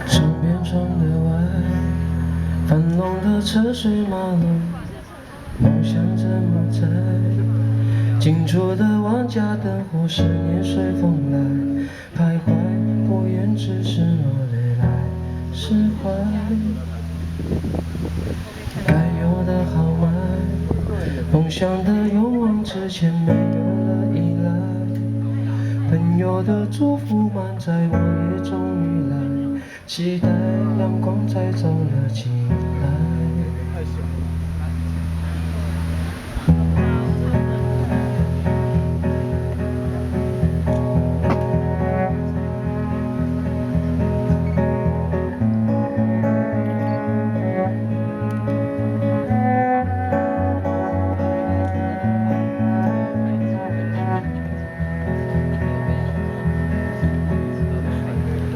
城边上的湾，繁荣的车水马龙，梦想这么在。近处的万家灯火，是年随风来，徘徊不言，只是落泪来释怀。该有的豪迈，梦想的勇往直前，没有了依赖。朋友的祝福满载，我也终于来，期待阳光再走了起来。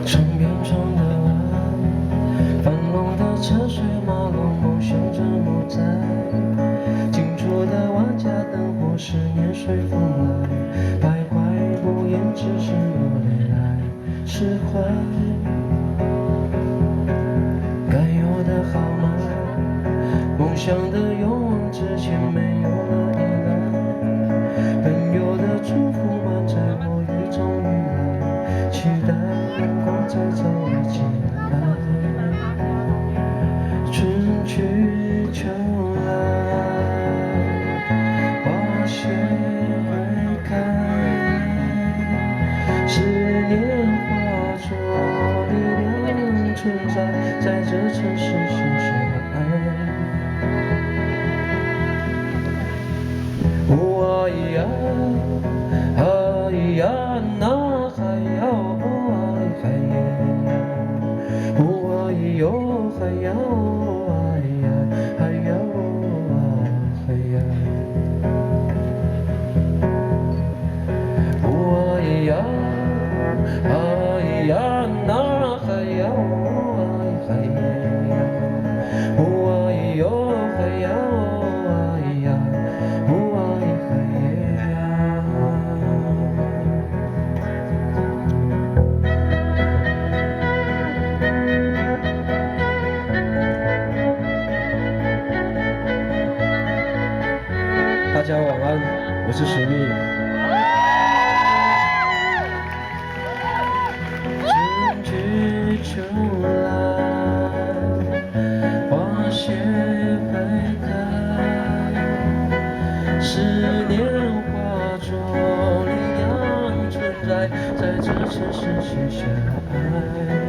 城边上的湾，繁荣的车水马龙，梦想着不在。近处的万家灯火，是年随风来，徘徊不言，只是落泪来释怀。该有的豪迈，梦想的勇往直前，没有了依赖。朋友的祝福满载，我也终于来，期待阳光再走了起来。春去秋来，花谢花开，思念化作力量存在，在这城市写下爱。哦咿呀，啊咿呀，那嗨呀，哦哎嗨耶呀，哦咿哟嗨呀，哦哎呀，嗨呀哦嗨呀，哦咿呀，啊咿呀，那嗨呀，哦哎嗨耶呀，哦咿哟嗨呀，哦哎呀。大家晚安，我是史密。春去秋来，花谢花开，思念化作力量存在，在这城市写下爱。